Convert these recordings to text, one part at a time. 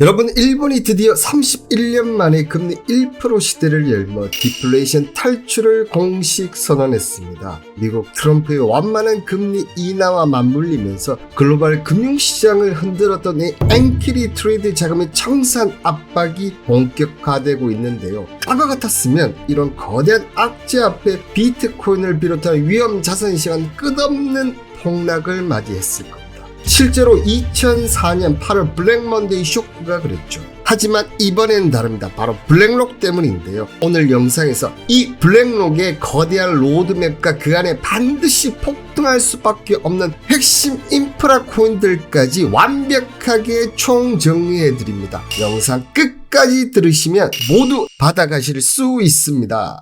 여러분, 일본이 드디어 31년 만에 금리 1% 시대를 열며 디플레이션 탈출을 공식 선언했습니다. 미국 트럼프의 완만한 금리 인하와 맞물리면서 글로벌 금융시장을 흔들었던 이 엔키리 트레이드 자금의 청산 압박이 본격화되고 있는데요. 과거 같았으면 이런 거대한 악재 앞에 비트코인을 비롯한 위험 자산 시장은 끝없는 폭락을 맞이했을 겁니다. 실제로 2004년 8월 블랙먼데이 쇼크가 그랬죠. 하지만 이번엔 다릅니다. 바로 블랙록 때문인데요. 오늘 영상에서 이 블랙록의 거대한 로드맵과 그 안에 반드시 폭등할 수밖에 없는 핵심 인프라 코인들까지 완벽하게 총정리해드립니다. 영상 끝까지 들으시면 모두 받아가실 수 있습니다.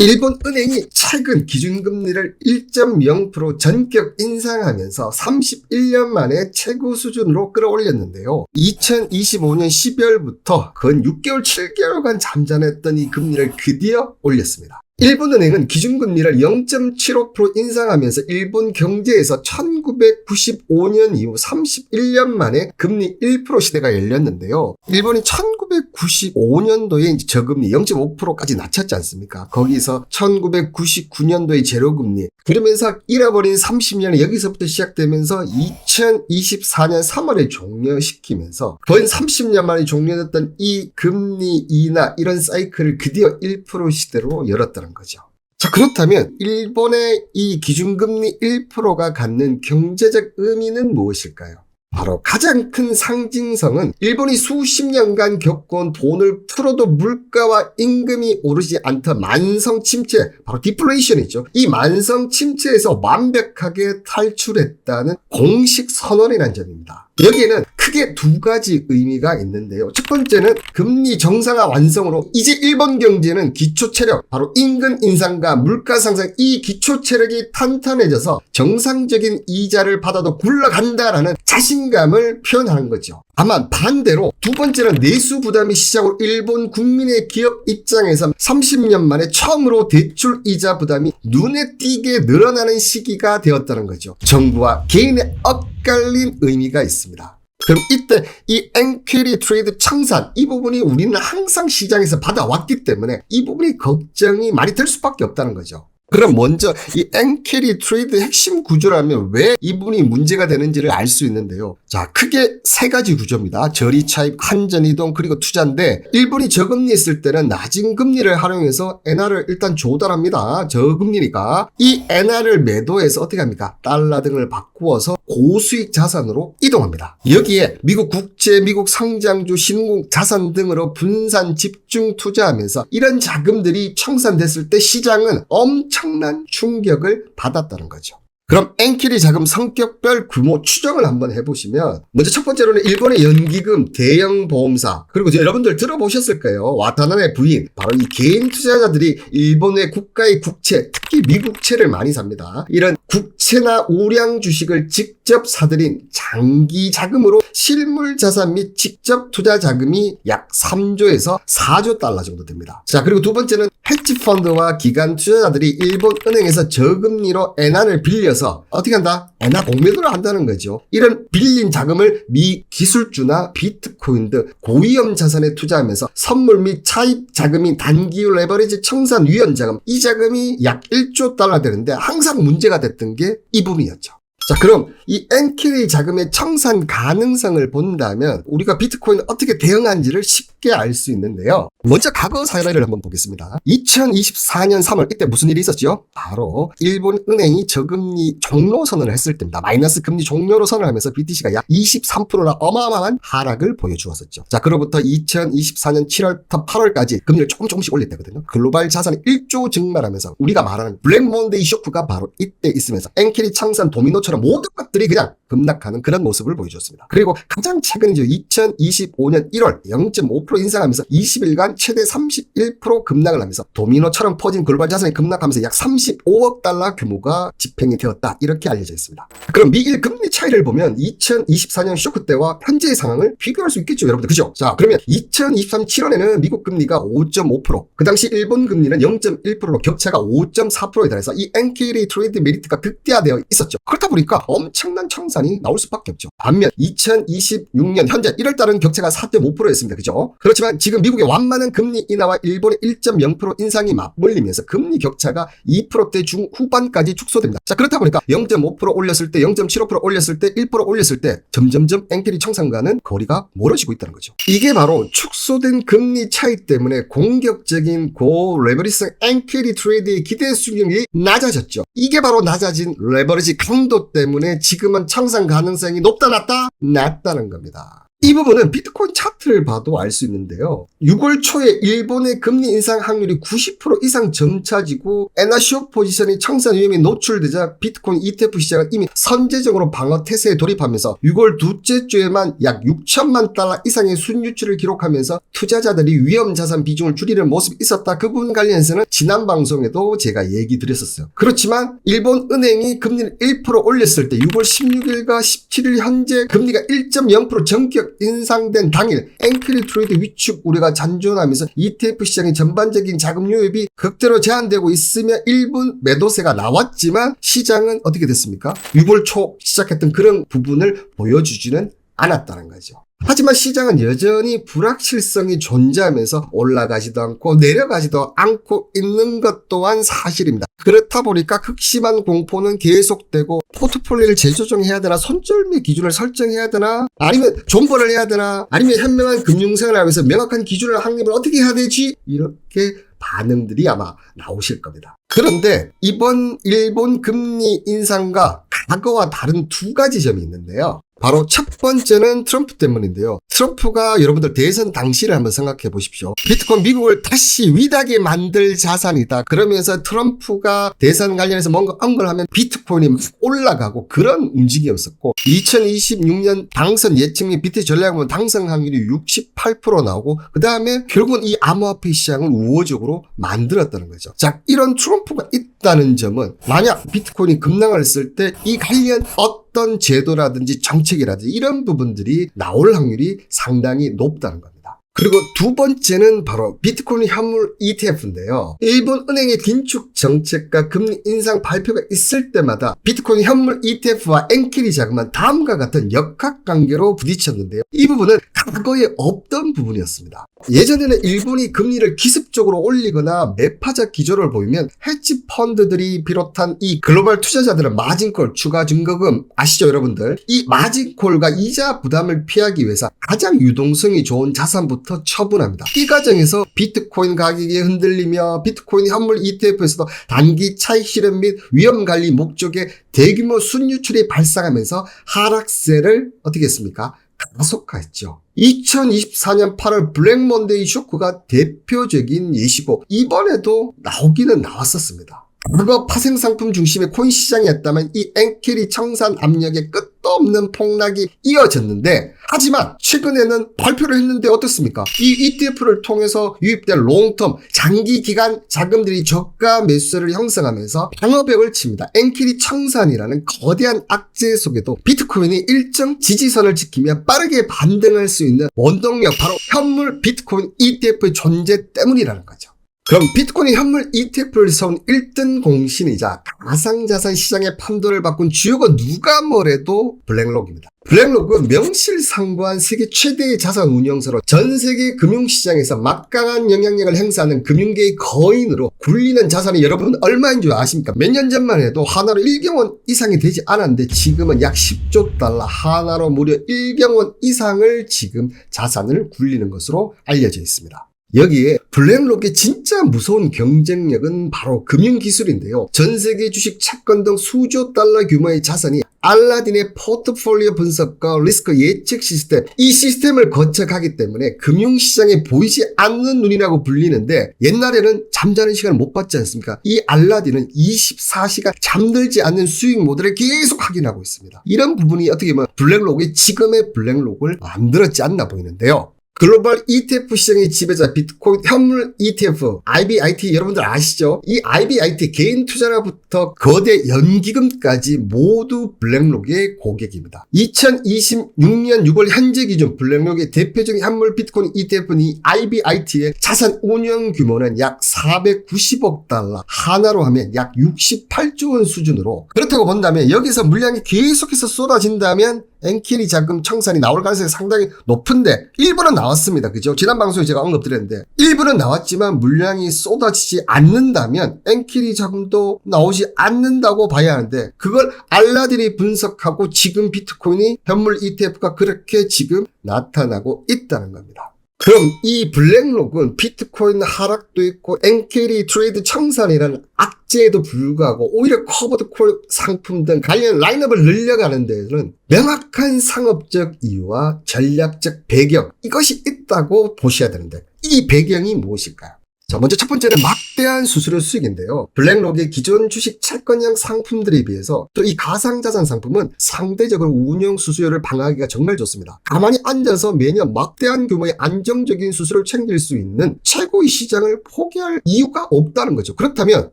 일본 은행이 최근 기준금리를 1.0% 전격 인상하면서 31년 만에 최고 수준으로 끌어올렸는데요. 2025년 12월부터 근 6개월, 7개월간 잠잠했던 이 금리를 드디어 올렸습니다. 일본은행은 기준금리를 0.75% 인상하면서 일본 경제에서 1995년 이후 31년 만에 금리 1% 시대가 열렸는데요. 일본이 1995년도에 저금리 0.5%까지 낮췄지 않습니까? 거기서 1999년도에 제로금리, 그러면서 잃어버린 30년이 여기서부터 시작되면서 2024년 3월에 종료시키면서 근 30년 만에 종료됐던 이 금리 인하 이런 사이클을 드디어 1% 시대로 열었다는 거죠. 자, 그렇다면 일본의 이 기준금리 1%가 갖는 경제적 의미는 무엇일까요? 바로 가장 큰 상징성은 일본이 수십 년간 겪어온 돈을 풀어도 물가와 임금이 오르지 않던 만성 침체, 바로 디플레이션이죠. 이 만성 침체에서 완벽하게 탈출했다는 공식 선언이라는 점입니다. 여기에는 크게 두 가지 의미가 있는데요. 첫 번째는 금리 정상화 완성으로 이제 일본 경제는 기초 체력, 바로 임금 인상과 물가 상승, 이 기초 체력이 탄탄해져서 정상적인 이자를 받아도 굴러간다라는 자신감을 표현하는 거죠. 다만 반대로 두 번째는 내수 부담이 시작으로 일본 국민의 기업 입장에서 30년 만에 처음으로 대출 이자 부담이 눈에 띄게 늘어나는 시기가 되었다는 거죠. 정부와 개인의 엇갈린 의미가 있습니다. 그럼 이때 이 엔키리 트레이드 청산, 이 부분이 우리는 항상 시장에서 받아왔기 때문에 이 부분이 걱정이 많이 될 수밖에 없다는 거죠. 그럼 먼저 이 엔키리 트레이드 핵심 구조라면 왜 이 부분이 문제가 되는지를 알 수 있는데요. 자, 크게 세 가지 구조입니다. 저리 차입, 환전 이동, 그리고 투자인데 일본이 저금리 있을 때는 낮은 금리를 활용해서 엔화를 일단 조달합니다. 저금리니까 이 엔화를 매도해서 어떻게 합니까? 달러 등을 바꾸어서 고수익 자산으로 이동합니다. 여기에 미국 국채, 미국 상장주, 신흥국 자산 등으로 분산 집중 투자하면서 이런 자금들이 청산됐을 때 시장은 엄청난 충격을 받았다는 거죠. 그럼 엔키리 자금 성격별 규모 추정을 한번 해보시면 먼저 첫 번째로는 일본의 연기금, 대형 보험사, 그리고 여러분들 들어보셨을 거예요. 와타나베 부인, 바로 이 개인 투자자들이 일본의 국가의 국채, 특히 미국채를 많이 삽니다. 이런 국채나 우량 주식을 직접 사들인 장기 자금으로 실물 자산 및 직접 투자 자금이 약 3조에서 4조 달러 정도 됩니다. 자, 그리고 두 번째는 헤지펀드와 기관 투자자들이 일본 은행에서 저금리로 엔화를 빌려서 어떻게 한다? 엔화 공매도를 한다는 거죠. 이런 빌린 자금을 미 기술주나 비트코인 등 고위험 자산에 투자하면서 선물 및 차입 자금인 단기 레버리지 청산 위험 자금, 이 자금이 약 1조 달러 되는데 항상 문제가 됐던 게 이 부분이었죠. 자, 그럼 이 엔키리 자금의 청산 가능성을 본다면 우리가 비트코인을 어떻게 대응한지를 쉽게 알 수 있는데요. 먼저 과거 사례를 한번 보겠습니다. 2024년 3월 이때 무슨 일이 있었죠? 바로 일본 은행이 저금리 종료 선언을 했을 때입니다. 마이너스 금리 종료로 선언하면서 BTC가 약 23%나 어마어마한 하락을 보여주었었죠. 자, 그로부터 2024년 7월부터 8월까지 금리를 조금씩 올릴 때거든요. 글로벌 자산이 1조 증발하면서 우리가 말하는 블랙 먼데이 쇼크가 바로 이때 있으면서 엔키리 청산 도미노처럼 모든 것들이 그냥 급락하는 그런 모습을 보여줬습니다. 그리고 가장 최근이죠. 2025년 1월 0.5% 인상하면서 20일간 최대 31% 급락을 하면서 도미노처럼 퍼진 글로벌 자산이 급락하면서 약 35억 달러 규모가 집행이 되었다. 이렇게 알려져 있습니다. 그럼 미일 금리 차이를 보면 2024년 쇼크 때와 현재의 상황을 비교할 수 있겠죠, 여러분들. 그죠? 자, 그러면 2023 7월에는 미국 금리가 5.5%, 그 당시 일본 금리는 0.1%로 격차가 5.4%에 달해서 이 NKD 트레이드 메리트가 극대화되어 있었죠. 그렇다 보니까 엄청난 청산이 나올 수밖에 없죠. 반면 2026년 현재 1월달은 격차가 4.5%였습니다. 그죠? 그렇지만 지금 미국의 완만한 금리 인하와 일본의 1.0% 인상이 맞물리면서 금리 격차가 2%대 중후반까지 축소됩니다. 자, 그렇다 보니까 0.5% 올렸을 때, 0.75% 올렸을 때, 1% 올렸을 때 점점점 NKD 청산과는 거리가 멀어지고 있다는 거죠. 이게 바로 축소된 금리 차이 때문에 공격적인 고레버리지성 NKD 트레이드의 기대 수익률이 낮아졌죠. 이게 바로 낮아진 레버리지 강도 때문에 지금은 청산 가능성이 높다 낮다? 낮다는 겁니다. 이 부분은 비트코인 차트를 봐도 알 수 있는데요. 6월 초에 일본의 금리 인상 확률이 90% 이상 점차지고 엔화 숏 포지션이 청산 위험에 노출되자 비트코인 ETF 시장은 이미 선제적으로 방어 태세에 돌입하면서 6월 둘째 주에만 약 6천만 달러 이상의 순유출을 기록하면서 투자자들이 위험 자산 비중을 줄이는 모습이 있었다. 그 부분 관련해서는 지난 방송에도 제가 얘기 드렸었어요. 그렇지만 일본 은행이 금리를 1% 올렸을 때 6월 16일과 17일 현재 금리가 1.0% 전격 인상된 당일 NKD 트레이드 위축 우려가 잔존하면서 ETF 시장의 전반적인 자금 유입이 극대로 제한되고 있으며 일본 매도세가 나왔지만 시장은 어떻게 됐습니까? 6월 초 시작했던 그런 부분을 보여주지는 않았다는 거죠. 하지만 시장은 여전히 불확실성이 존재하면서 올라가지도 않고 내려가지도 않고 있는 것 또한 사실입니다. 그렇다 보니까 극심한 공포는 계속되고 포트폴리오를 재조정해야 되나, 손절매 기준을 설정해야 되나, 아니면 존버를 해야 되나, 아니면 현명한 금융생활을 하면서 명확한 기준을 확립을 어떻게 해야 되지? 이렇게 반응들이 아마 나오실 겁니다. 그런데 이번 일본 금리 인상과 과거와 다른 두 가지 점이 있는데요. 바로 첫 번째는 트럼프 때문인데요. 트럼프가 여러분들 대선 당시를 한번 생각해 보십시오. 비트코인 미국을 다시 위대하게 만들 자산이다. 그러면서 트럼프가 대선 관련해서 뭔가 언급을 하면 비트코인이 막 올라가고 그런 움직임이었었고 2026년 당선 예측 및 비트 전략을 보면 당선 확률이 68% 나오고 그 다음에 결국은 이 암호화폐 시장을 우호적으로 만들었다는 거죠. 자, 이런 트럼프가 있다는 점은 만약 비트코인이 급락을 했을 때 이 관련 어떤 제도라든지 정책이라든지 이런 부분들이 나올 확률이 상당히 높다는 겁니다. 그리고 두 번째는 바로 비트코인 현물 ETF인데요. 일본 은행의 긴축 정책과 금리 인상 발표가 있을 때마다 비트코인 현물 ETF와 NKD 자금은 다음과 같은 역학관계로 부딪혔는데요. 이 부분은 과거에 없던 부분이었습니다. 예전에는 일본이 금리를 기습적으로 올리거나 매파적 기조를 보이면 헤지 펀드들이 비롯한 이 글로벌 투자자들은 마진콜, 추가 증거금 아시죠 여러분들? 이 마진콜과 이자 부담을 피하기 위해서 가장 유동성이 좋은 자산부터 처분합니다. 이 과정에서 비트코인 가격이 흔들리며 비트코인 현물 ETF에서도 단기 차익 실현 및 위험 관리 목적의 대규모 순유출이 발생하면서 하락세를 어떻게 했습니까? 가속화했죠. 2024년 8월 블랙 먼데이 쇼크가 대표적인 예시고 이번에도 나오기는 나왔었습니다. 과거 파생상품 중심의 코인 시장이었다면 이 NKD 청산 압력에 끝도 없는 폭락이 이어졌는데 하지만 최근에는 발표를 했는데 어떻습니까? 이 ETF를 통해서 유입된 롱텀 장기 기간 자금들이 저가 매수세를 형성하면서 방어벽을 칩니다. NKD 청산이라는 거대한 악재 속에도 비트코인이 일정 지지선을 지키며 빠르게 반등할 수 있는 원동력 바로 현물 비트코인 ETF의 존재 때문이라는 거죠. 그럼 비트코인 현물 ETF를 세운 1등 공신이자 가상자산 시장의 판도를 바꾼 주요가 누가 뭐래도 블랙록입니다. 블랙록은 명실상부한 세계 최대의 자산 운용사로 전 세계 금융시장에서 막강한 영향력을 행사하는 금융계의 거인으로 굴리는 자산이 여러분 얼마인 줄 아십니까? 몇 년 전만 해도 하나로 1경원 이상이 되지 않았는데 지금은 약 10조 달러 하나로 무려 1경원 이상을 지금 자산을 굴리는 것으로 알려져 있습니다. 여기에 블랙록의 진짜 무서운 경쟁력은 바로 금융기술인데요. 전세계 주식, 채권 등 수조 달러 규모의 자산이 알라딘의 포트폴리오 분석과 리스크 예측 시스템, 이 시스템을 거쳐가기 때문에 금융시장에 보이지 않는 눈이라고 불리는데, 옛날에는 잠자는 시간을 못 받지 않습니까? 이 알라딘은 24시간 잠들지 않는 수익 모델을 계속 확인하고 있습니다. 이런 부분이 어떻게 보면 블랙록이 지금의 블랙록을 만들었지 않나 보이는데요. 글로벌 ETF 시장의 지배자 비트코인 현물 ETF IBIT 여러분들 아시죠? 이 IBIT 개인 투자자부터 거대 연기금까지 모두 블랙록의 고객입니다. 2026년 6월 현재 기준 블랙록의 대표적인 현물 비트코인 ETF는 이 IBIT의 자산 운용 규모는 약 490억 달러, 하나로 하면 약 68조 원 수준으로, 그렇다고 본다면 여기서 물량이 계속해서 쏟아진다면 엔키리 자금 청산이 나올 가능성이 상당히 높은데, 일부는 나왔습니다. 그죠? 지난 방송에 제가 언급드렸는데, 일부는 나왔지만 물량이 쏟아지지 않는다면 엔키리 자금도 나오지 않는다고 봐야 하는데, 그걸 알라딘이 분석하고 지금 비트코인이 현물 ETF가 그렇게 지금 나타나고 있다는 겁니다. 그럼 이 블랙록은 비트코인 하락도 있고 엔키리 트레이드 청산이라는 악재에도 불구하고 오히려 커버드 콜 상품 등 관련 라인업을 늘려가는 데에는 명확한 상업적 이유와 전략적 배경, 이것이 있다고 보셔야 되는데, 이 배경이 무엇일까요? 자, 먼저 첫 번째는 막대한 수수료 수익인데요. 블랙록의 기존 주식 채권형 상품들에 비해서 또 이 가상자산 상품은 상대적으로 운용 수수료를 방어하기가 정말 좋습니다. 가만히 앉아서 매년 막대한 규모의 안정적인 수수료를 챙길 수 있는 최고의 시장을 포기할 이유가 없다는 거죠. 그렇다면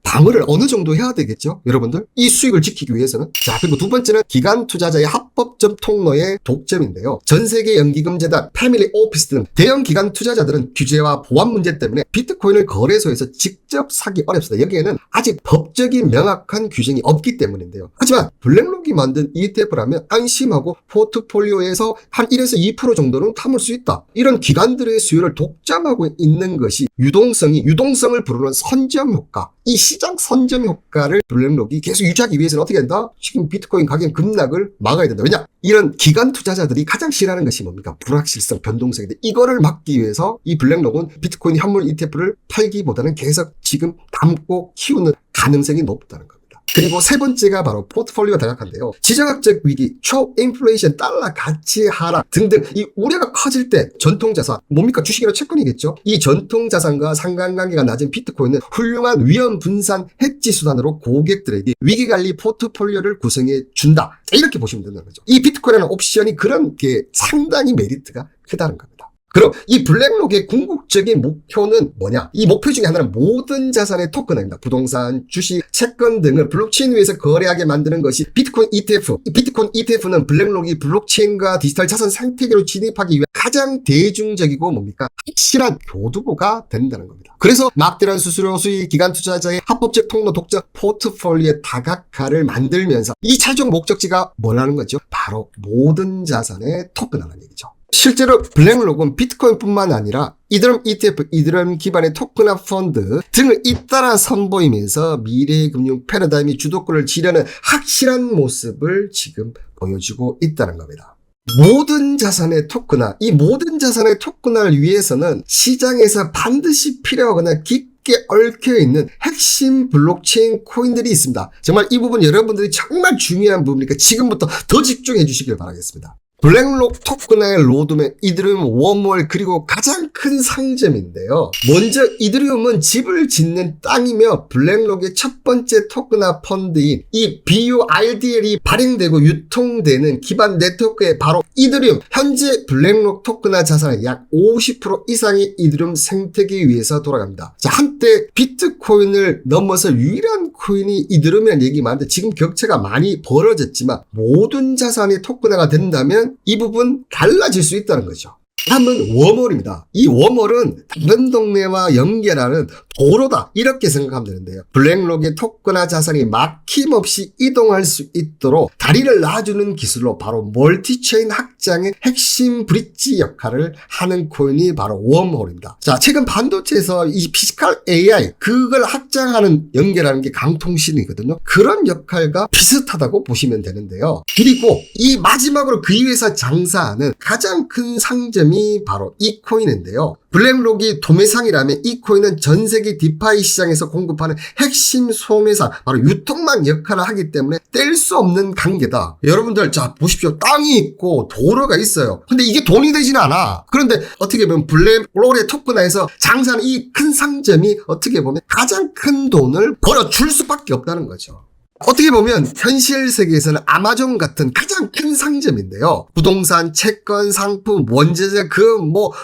방어를 어느 정도 해야 되겠죠? 여러분들? 이 수익을 지키기 위해서는. 자, 그리고 두 번째는 기관 투자자의 합법적 통로의 독점인데요. 전세계 연기금재단, 패밀리 오피스 등 대형 기관 투자자들은 규제와 보안 문제 때문에 비트코인을 거래소에서 직접 사기 어렵습니다. 여기에는 아직 법적인 명확한 규정이 없기 때문인데요. 하지만 블랙록이 만든 ETF라면 안심하고 포트폴리오에서 한 1에서 2% 정도는 담을 수 있다. 이런 기관들의 수요를 독점하고 있는 것이 유동성을 부르는 선점 효과, 이 시장 선점 효과를 블랙록이 계속 유지하기 위해서는 어떻게 된다? 지금 비트코인 가격 급락을 막아야 된다. 왜냐? 이런 기관 투자자들이 가장 싫어하는 것이 뭡니까? 불확실성, 변동성인데, 이거를 막기 위해서 이 블랙록은 비트코인 현물 ETF를 팔기보다는 계속 지금 담고 키우는 가능성이 높다는 겁니다. 그리고 세 번째가 바로 포트폴리오 다각화인데요. 지정학적 위기, 초인플레이션, 달러 가치 하락 등등 이 우려가 커질 때 전통자산, 뭡니까? 주식이나 채권이겠죠. 이 전통자산과 상관관계가 낮은 비트코인은 훌륭한 위험 분산 해지 수단으로 고객들에게 위기관리 포트폴리오를 구성해 준다. 이렇게 보시면 된다는 거죠. 이 비트코인이라는 옵션이 그런 게 상당히 메리트가 크다는 겁니다. 그럼 이 블랙록의 궁극적인 목표는 뭐냐? 이 목표 중에 하나는 모든 자산의 토큰화입니다. 부동산, 주식, 채권 등을 블록체인 위에서 거래하게 만드는 것이 비트코인 ETF. 이 비트코인 ETF는 블랙록이 블록체인과 디지털 자산 생태계로 진입하기 위해 가장 대중적이고 뭡니까? 확실한 교두보가 된다는 겁니다. 그래서 막대한 수수료 수익, 기관 투자자의 합법적 통로 독점, 포트폴리오의 다각화를 만들면서 이 최종 목적지가 뭐라는 거죠? 바로 모든 자산의 토큰화라는 얘기죠. 실제로 블랙록은 비트코인뿐만 아니라 이더럼 ETF, 이더럼 기반의 토큰화 펀드 등을 잇따라 선보이면서 미래의 금융 패러다임이 주도권을 지려는 확실한 모습을 지금 보여주고 있다는 겁니다. 모든 자산의 토큰화, 이 모든 자산의 토큰화를 위해서는 시장에서 반드시 필요하거나 깊게 얽혀있는 핵심 블록체인 코인들이 있습니다. 정말 이 부분 여러분들이 정말 중요한 부분이니까 지금부터 더 집중해 주시길 바라겠습니다. 블랙록 토큰화의 로드맵, 이더리움 웜홀, 그리고 가장 큰 상점인데요. 먼저 이더리움은 집을 짓는 땅이며 블랙록의 첫 번째 토큰화 펀드인 이 BURDL이 발행되고 유통되는 기반 네트워크에 바로 이더리움, 현재 블랙록 토큰화 자산의 약 50% 이상이 이더리움 생태계 위에서 돌아갑니다. 자, 한때 비트코인을 넘어서 유일한 코인이 이더리움이라는 얘기 많은데 지금 격차가 많이 벌어졌지만 모든 자산이 토큰화가 된다면 이 부분 달라질 수 있다는 거죠. 다음은 웜홀입니다. 이 웜홀은 다른 동네와 연결하는 도로다, 이렇게 생각하면 되는데요. 블랙록의 토큰화 자산이 막힘없이 이동할 수 있도록 다리를 놔주는 기술로 바로 멀티체인 확장의 핵심 브릿지 역할을 하는 코인이 바로 웜홀입니다. 자, 최근 반도체에서 이 피지컬 AI, 그걸 확장하는, 연결하는 게 강통신이거든요. 그런 역할과 비슷하다고 보시면 되는데요. 그리고 이 마지막으로 그 위에서 장사하는 가장 큰 상점이 상점이 바로 이 코인인데요. 블랙록이 도매상이라면 이 코인은 전 세계 디파이 시장에서 공급하는 핵심 소매상, 바로 유통망 역할을 하기 때문에 뗄 수 없는 관계다. 여러분들 자 보십시오. 땅이 있고 도로가 있어요. 근데 이게 돈이 되진 않아. 그런데 어떻게 보면 블랙록의 토큰화에서 장사하는 이 큰 상점이 어떻게 보면 가장 큰 돈을 벌어줄 수밖에 없다는 거죠. 어떻게 보면 현실 세계에서는 아마존 같은 가장 큰 상점인데요. 부동산, 채권, 상품, 원재재,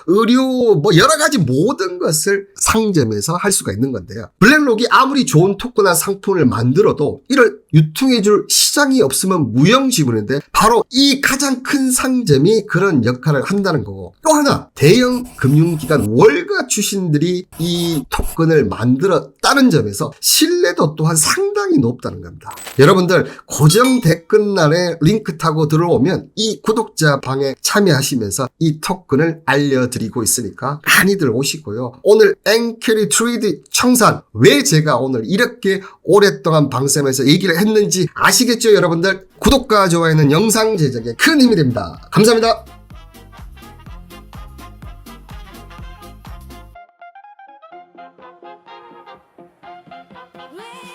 의류, 여러 가지 모든 것을 상점에서 할 수가 있는 건데요. 블랙록이 아무리 좋은 토큰화 상품을 만들어도 이를 유통해줄 시장이 없으면 무용지물인데 바로 이 가장 큰 상점이 그런 역할을 한다는 거고, 또 하나 대형 금융기관 월가 출신들이 이 토큰을 만들었다는 점에서 신뢰도 또한 상당히 높다는 겁니다. 여러분들 고정 댓글란에 링크 타고 들어오면 이 구독자 방에 참여하시면서 이 토큰을 알려드리고 있으니까 많이들 오시고요. 오늘 엔캐리 트레이드 청산 왜 제가 오늘 이렇게 오랫동안 방송에서 얘기를 했는지 아시겠죠 여러분들? 구독과 좋아요는 영상 제작에 큰 힘이 됩니다. 감사합니다. 왜